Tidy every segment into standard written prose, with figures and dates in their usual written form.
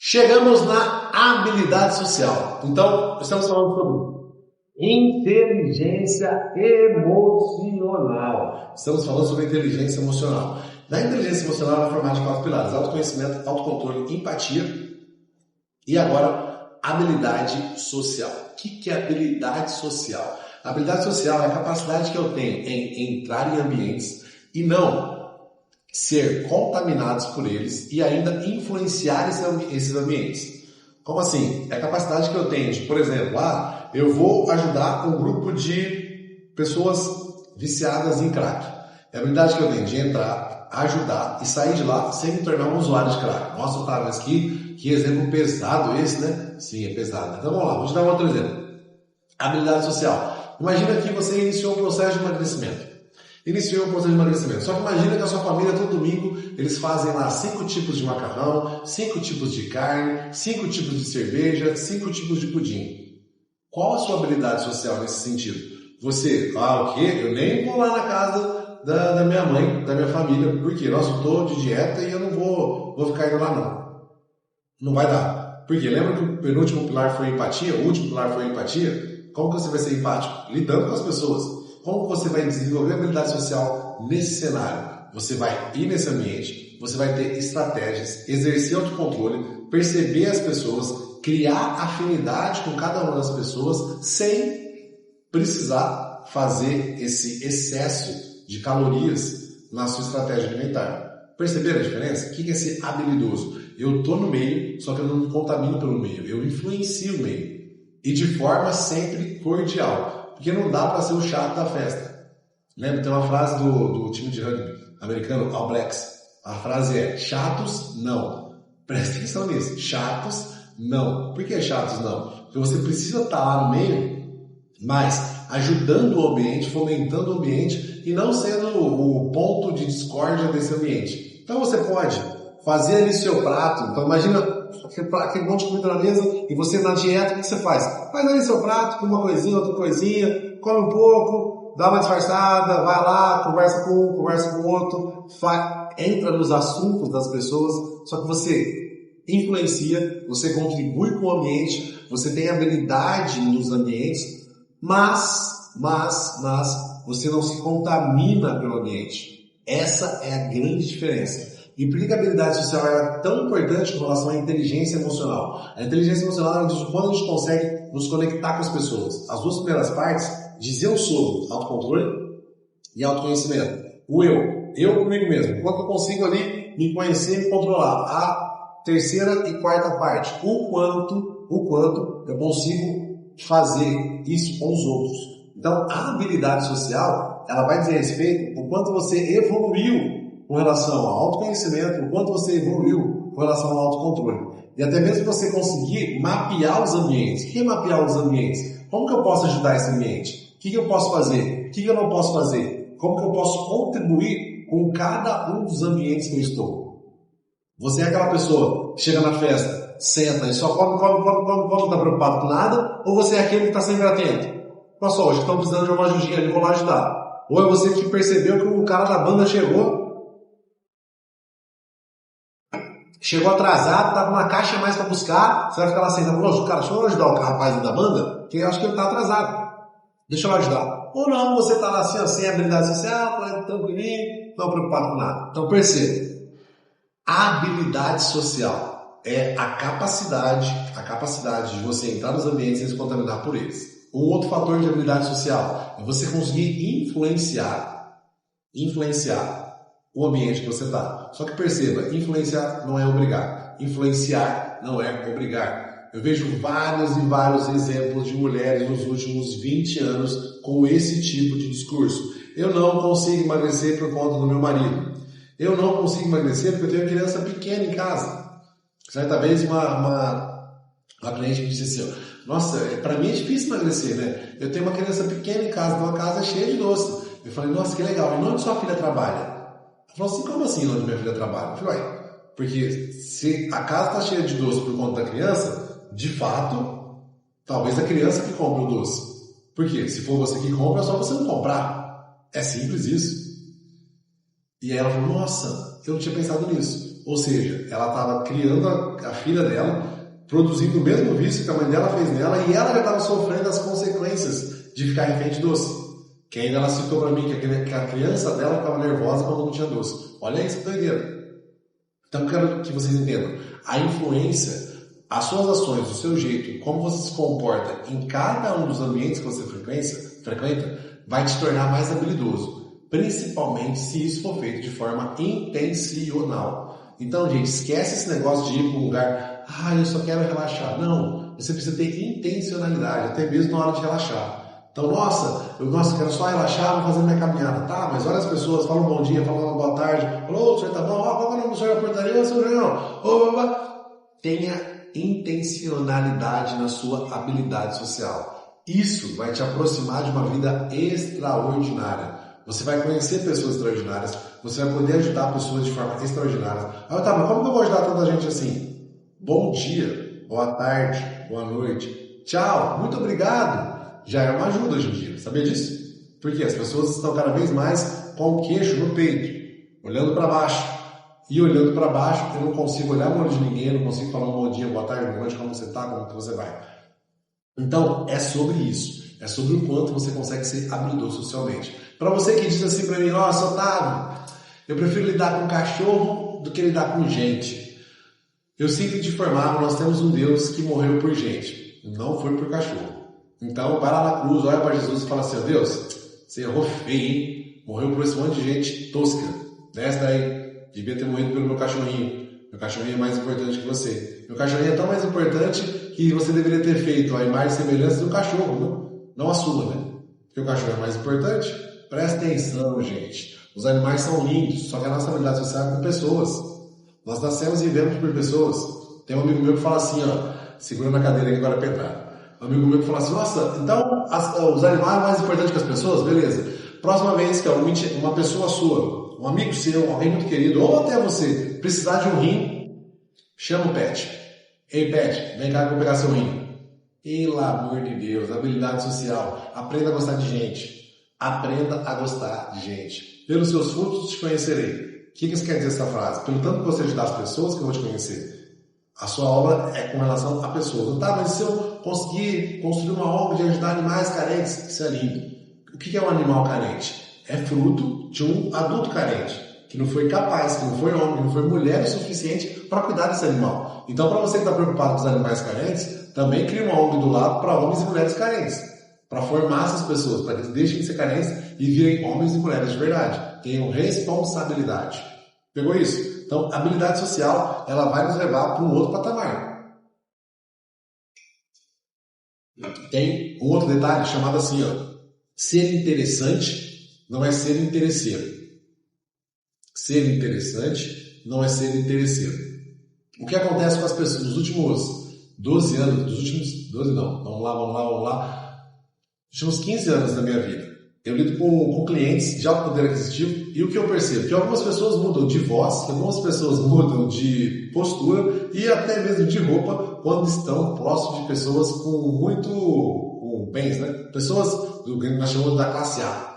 Chegamos na habilidade social. Então, estamos falando sobre inteligência emocional. Estamos falando sobre inteligência emocional. Na inteligência emocional, ela é formada de 4 pilares: autoconhecimento, autocontrole, empatia e agora habilidade social. O que é habilidade social? A habilidade social é a capacidade que eu tenho em entrar em ambientes e não ser contaminados por eles e ainda influenciar esses ambientes. Como assim? É a capacidade que eu tenho de, por exemplo, eu vou ajudar um grupo de pessoas viciadas em crack. É a habilidade que eu tenho de entrar, ajudar e sair de lá sem me tornar um usuário de crack. Nossa, Otávio, mas que exemplo pesado esse, né? Sim, é pesado. Então vamos lá, vou te dar um outro exemplo. Habilidade social. Imagina que você iniciou um processo de emagrecimento. Só que imagina que a sua família, todo domingo, eles fazem lá 5 tipos de macarrão, 5 tipos de carne, 5 tipos de cerveja, 5 tipos de pudim. Qual a sua habilidade social nesse sentido? Você, o quê? Eu nem vou lá na casa da minha mãe, da minha família, porque, nossa, eu estou de dieta e eu não vou ficar indo lá não. Não vai dar. Porque lembra que o penúltimo pilar foi empatia? O último pilar foi empatia? Como que você vai ser empático? Lidando com as pessoas. Como você vai desenvolver a habilidade social nesse cenário? Você vai ir nesse ambiente, você vai ter estratégias, exercer autocontrole, perceber as pessoas, criar afinidade com cada uma das pessoas sem precisar fazer esse excesso de calorias na sua estratégia alimentar. Perceberam a diferença? O que é ser habilidoso? Eu estou no meio, só que eu não me contamino pelo meio, eu influencio o meio. E de forma sempre cordial. Porque não dá para ser o chato da festa. Lembra? Tem uma frase do time de rugby americano, All Blacks. A frase é: chatos, não. Presta atenção nisso. Chatos, não. Por que chatos, não? Porque você precisa estar lá no meio, mas ajudando o ambiente, fomentando o ambiente e não sendo o ponto de discórdia desse ambiente. Então você pode fazer ali seu prato. Então imagina aquele monte de comida na mesa e você na dieta, o que você faz? Faz ali seu prato com uma coisinha, outra coisinha, come um pouco, dá uma disfarçada, vai lá, conversa com um, conversa com o outro, entra nos assuntos das pessoas, só que você influencia, você contribui com o ambiente, você tem habilidade nos ambientes, mas você não se contamina pelo ambiente. Essa é a grande diferença. E por que a habilidade social é tão importante em relação à inteligência emocional? A inteligência emocional é quando a gente consegue nos conectar com as pessoas. As 2 primeiras partes diziam sobre autocontrole e autoconhecimento. O eu comigo mesmo. Quando eu consigo ali me conhecer e me controlar. A terceira e quarta parte, o quanto eu consigo fazer isso com os outros. Então, a habilidade social, ela vai dizer respeito ao quanto você evoluiu com relação ao autoconhecimento, o quanto você evoluiu com relação ao autocontrole. E até mesmo você conseguir mapear os ambientes. O que é mapear os ambientes? Como que eu posso ajudar esse ambiente? O que eu posso fazer? O que eu não posso fazer? Como que eu posso contribuir com cada um dos ambientes que eu estou? Você é aquela pessoa que chega na festa, senta e só come, não está preocupado com nada? Ou você é aquele que está sempre atento? Nossa, hoje estão precisando de uma ajudinha ali, vou lá ajudar. Ou é você que percebeu que o cara da banda chegou atrasado, tá com uma caixa a mais para buscar, você vai ficar lá sentado, cara, deixa eu ajudar o rapaz da banda, que eu acho que ele tá atrasado. Deixa eu ajudar. Ou não, você tá lá assim, sem habilidade social, tranquilinho, não preocupado com nada. Então perceba, a habilidade social é a capacidade de você entrar nos ambientes e se contaminar por eles. Um outro fator de habilidade social é você conseguir influenciar o ambiente que você está. Só que perceba, influenciar não é obrigar. Influenciar não é obrigar. Eu vejo vários e vários exemplos de mulheres nos últimos 20 anos com esse tipo de discurso. Eu não consigo emagrecer por conta do meu marido. Eu não consigo emagrecer porque eu tenho uma criança pequena em casa. Certa vez uma cliente me disse assim: nossa, para mim é difícil emagrecer, né? Eu tenho uma criança pequena em casa, uma casa cheia de doce. Eu falei: nossa, que legal. E onde sua filha trabalha? Ela falou assim: como assim onde minha filha trabalha? Eu falei: porque se a casa está cheia de doce por conta da criança, de fato, talvez a criança que compre o doce. Por quê? Se for você que compra, é só você não comprar. É simples isso. E aí ela falou: nossa, eu não tinha pensado nisso. Ou seja, ela estava criando a filha dela, produzindo o mesmo vício que a mãe dela fez nela, e ela já estava sofrendo as consequências de ficar refém de doce. Que ainda ela citou para mim que a criança dela ficava nervosa quando não tinha doce. Olha isso, doideira. Então eu quero que vocês entendam. A influência, as suas ações, o seu jeito, como você se comporta em cada um dos ambientes que você frequenta, vai te tornar mais habilidoso. Principalmente se isso for feito de forma intencional. Então, gente, esquece esse negócio de ir para um lugar, eu só quero relaxar. Não, você precisa ter intencionalidade, até mesmo na hora de relaxar. Então, eu quero só relaxar, vou fazer minha caminhada. Tá, mas olha as pessoas, falam bom dia, falam boa tarde, falou, o senhor tá bom? Qual é o nome do senhor da portaria? Senhor não. Tenha intencionalidade na sua habilidade social. Isso vai te aproximar de uma vida extraordinária. Você vai conhecer pessoas extraordinárias, você vai poder ajudar pessoas de forma extraordinária. Tá, mas como que eu vou ajudar tanta gente assim? Bom dia, boa tarde, boa noite, tchau, muito obrigado. Já é uma ajuda hoje em dia, sabia disso? Porque as pessoas estão cada vez mais com o queixo no peito, olhando para baixo. E olhando para baixo, eu não consigo olhar no olho de ninguém, eu não consigo falar um bom dia, boa tarde, boa noite, como você está, como que você vai. Então, é sobre isso. É sobre o quanto você consegue ser habilidoso socialmente. Para você que diz assim para mim, nossa, Otávio, eu prefiro lidar com cachorro do que lidar com gente. Eu sinto te informar, nós temos um Deus que morreu por gente, não foi por cachorro. Então, vai lá na cruz, olha para Jesus e fala assim, Deus, você errou feio, hein? Morreu por esse monte de gente tosca. Desce daí. Devia ter morrido pelo meu cachorrinho. Meu cachorrinho é mais importante que você. Meu cachorrinho é tão mais importante que você deveria ter feito a imagem e semelhança do cachorro, não a sua, né? Porque o cachorro é mais importante. Presta atenção, gente. Os animais são lindos, só que a nossa habilidade social é com pessoas. Nós nascemos e vivemos por pessoas. Tem um amigo meu que fala assim, segura na cadeira aí agora é pedrada. Um amigo meu que fala assim, nossa, então os animais são mais importantes que as pessoas? Beleza. Próxima vez que uma pessoa sua, um amigo seu, alguém muito querido, ou até você, precisar de um rim, chama o Pet. Ei, Pet, vem cá que eu vou pegar seu rim. Pelo amor de Deus, habilidade social. Aprenda a gostar de gente. Aprenda a gostar de gente. Pelos seus frutos te conhecerei. O que isso quer dizer essa frase? Pelo tanto que você ajudar as pessoas que eu vou te conhecer. A sua obra é com relação a pessoas. Tá, mas se eu conseguir construir uma obra de ajudar animais carentes, isso é lindo. O que é um animal carente? É fruto de um adulto carente, que não foi capaz, que não foi homem, que não foi mulher o suficiente para cuidar desse animal. Então, para você que está preocupado com os animais carentes, também cria uma ONG do lado para homens e mulheres carentes, para formar essas pessoas, para que eles deixem de ser carentes e virem homens e mulheres de verdade. Tenham responsabilidade. Pegou isso? Então, a habilidade social, ela vai nos levar para um outro patamar. Tem um outro detalhe chamado assim, ser interessante não é ser interesseiro. Ser interessante não é ser interesseiro. O que acontece com as pessoas nos últimos 12 anos, vamos lá, nos últimos 15 anos da minha vida, eu lido com clientes de alto poder aquisitivo e o que eu percebo? Que algumas pessoas mudam de voz, que algumas pessoas mudam de postura e até mesmo de roupa quando estão próximos de pessoas com bens, né? Pessoas do que nós chamamos da classe A.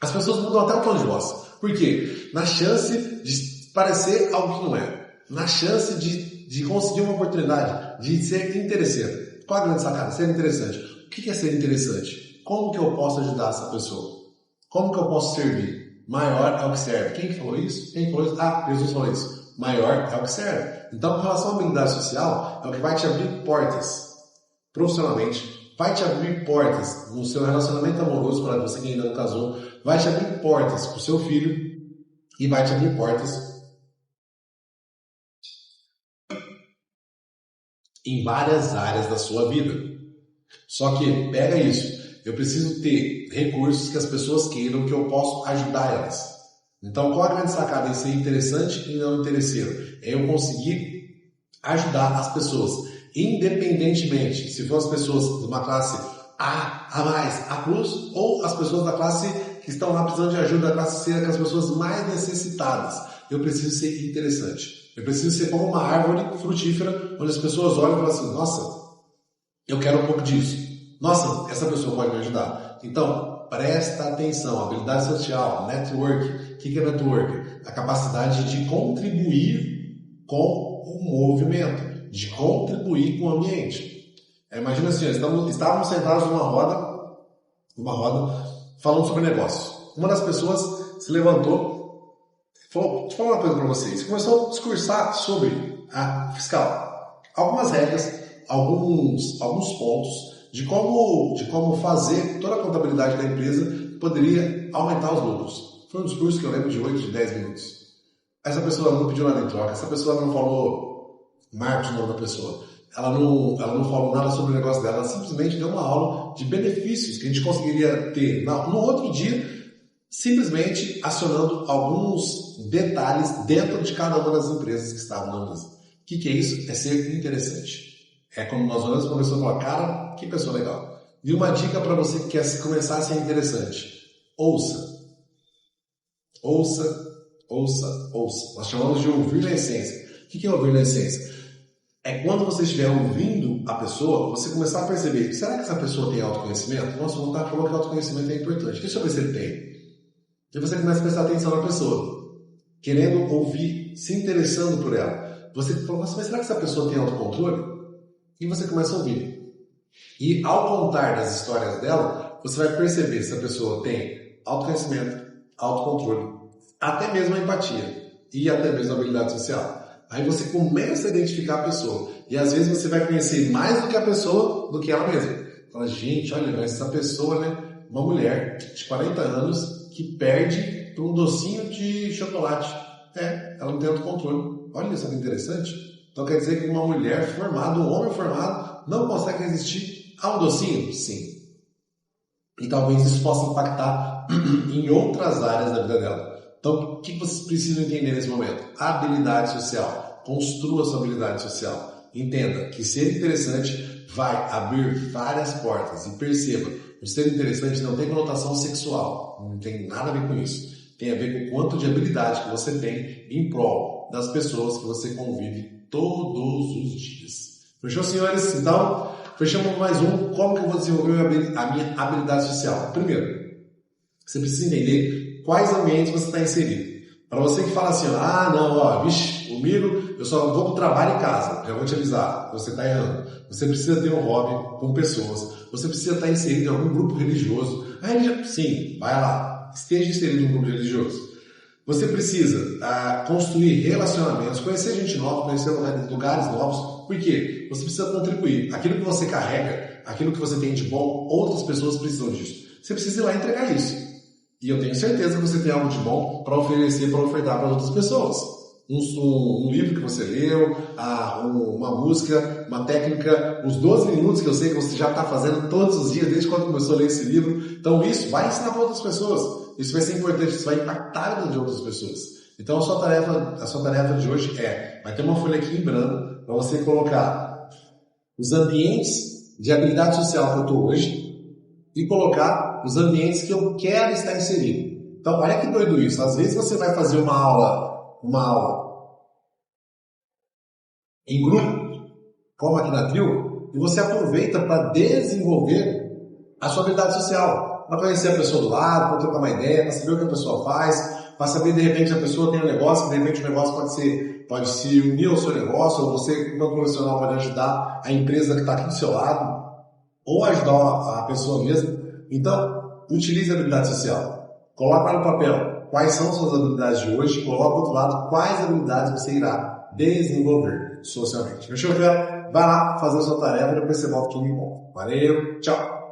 As pessoas mudam até o tom de voz. Por quê? Na chance de parecer algo que não é. Na chance de conseguir uma oportunidade, de ser interesseiro. Qual a grande sacada? Ser interessante. O que é ser interessante? Como que eu posso ajudar essa pessoa? Como que eu posso servir? Maior é o que serve. Quem falou isso? Jesus falou isso. Maior é o que serve. Então, com relação à habilidade social, é o que vai te abrir portas profissionalmente. Vai te abrir portas no seu relacionamento amoroso, para você que ainda não casou. Vai te abrir portas para o seu filho e vai te abrir portas em várias áreas da sua vida. Só que, pega isso, eu preciso ter recursos que as pessoas queiram que eu possa ajudar elas. Então, qual a grande sacada em ser interessante e não interesseiro? É eu conseguir ajudar as pessoas, independentemente se for as pessoas de uma classe A mais, A plus, ou as pessoas da classe que estão lá precisando de ajuda, da classe C, que as pessoas mais necessitadas. Eu preciso ser interessante. Eu preciso ser como uma árvore frutífera, onde as pessoas olham e falam assim, nossa, eu quero um pouco disso. Nossa, essa pessoa pode me ajudar. Então, presta atenção. Habilidade social, network. O que é network? A capacidade de contribuir com o movimento, de contribuir com o ambiente. Imagina assim, estávamos sentados numa roda falando sobre negócio. Uma das pessoas se levantou e falou, deixa eu falar uma coisa para vocês. Começou a discursar sobre a fiscal. Algumas regras, alguns pontos de como fazer toda a contabilidade da empresa que poderia aumentar os lucros. Foi um discurso que eu lembro de 8, de 10 minutos. Essa pessoa não pediu nada em troca, essa pessoa não falou marketing, o nome da pessoa. Ela não falou nada sobre o negócio dela, ela simplesmente deu uma aula de benefícios que a gente conseguiria ter no outro dia, simplesmente acionando alguns detalhes dentro de cada uma das empresas que estavam na mesa. O que é isso? É ser interessante. É quando nós olhamos para a pessoa e falamos, cara, que pessoa legal. E uma dica para você que quer começar a ser interessante. Ouça. Ouça. Nós chamamos de ouvir na essência. O que é ouvir na essência? É quando você estiver ouvindo a pessoa, você começar a perceber, será que essa pessoa tem autoconhecimento? Nossa, o Montar falou que autoconhecimento é importante. Deixa eu ver se ele tem. E você começa a prestar atenção na pessoa, querendo ouvir, se interessando por ela. Você fala, mas será que essa pessoa tem autocontrole? E você começa a ouvir. E ao contar das histórias dela, você vai perceber se a pessoa tem autoconhecimento, autocontrole, até mesmo a empatia e até mesmo a habilidade social. Aí você começa a identificar a pessoa. E às vezes você vai conhecer mais do que a pessoa do que ela mesma. Fala, gente, olha, mas essa pessoa, né? Uma mulher de 40 anos que perde por um docinho de chocolate. Ela não tem autocontrole. Olha isso, é interessante. Então quer dizer que uma mulher formada, um homem formado, não consegue resistir a um docinho? Sim. E talvez isso possa impactar em outras áreas da vida dela. Então, o que vocês precisam entender nesse momento? Habilidade social. Construa sua habilidade social. Entenda que ser interessante vai abrir várias portas. E perceba, o ser interessante não tem conotação sexual. Não tem nada a ver com isso. Tem a ver com o quanto de habilidade que você tem em prol das pessoas que você convive todos os dias. Fechou, senhores? Então, fechamos mais um. Como que eu vou desenvolver a minha habilidade social? Primeiro, você precisa entender quais ambientes você está inserido. Para você que fala assim, comigo eu só vou para o trabalho e casa. Já vou te avisar, você está errando. Você precisa ter um hobby com pessoas. Você precisa estar inserido em algum grupo religioso. Sim, vai lá. Esteja inserido em um grupo religioso. Você precisa construir relacionamentos, conhecer gente nova, conhecer lugares novos. Por quê? Você precisa contribuir. Aquilo que você carrega, aquilo que você tem de bom, outras pessoas precisam disso. Você precisa ir lá entregar isso. E eu tenho certeza que você tem algo de bom para oferecer, para ofertar para outras pessoas. Um livro que você leu, uma música, uma técnica, os 12 minutos que eu sei que você já está fazendo todos os dias, desde quando começou a ler esse livro. Então isso vai ensinar para outras pessoas. Isso vai ser importante, isso vai impactar a vida de outras pessoas. Então a sua tarefa de hoje vai ter uma folha aqui em branco para você colocar os ambientes de habilidade social que eu estou hoje e colocar os ambientes que eu quero estar inserido. Então olha que doido isso. Às vezes você vai fazer uma aula em grupo, como aqui na Trio, e você aproveita para desenvolver a sua habilidade social. Para conhecer a pessoa do lado, para trocar uma ideia, para saber o que a pessoa faz, para saber, de repente, a pessoa tem um negócio, de repente o negócio pode se unir ao seu negócio, ou você, como profissional, pode ajudar a empresa que está aqui do seu lado, ou ajudar a pessoa mesmo. Então, utilize a habilidade social. Coloque no papel quais são suas habilidades de hoje, coloque do outro lado quais habilidades você irá desenvolver socialmente. Fechou, Vai lá fazer a sua tarefa e depois você volta aqui e me conta. Valeu, tchau!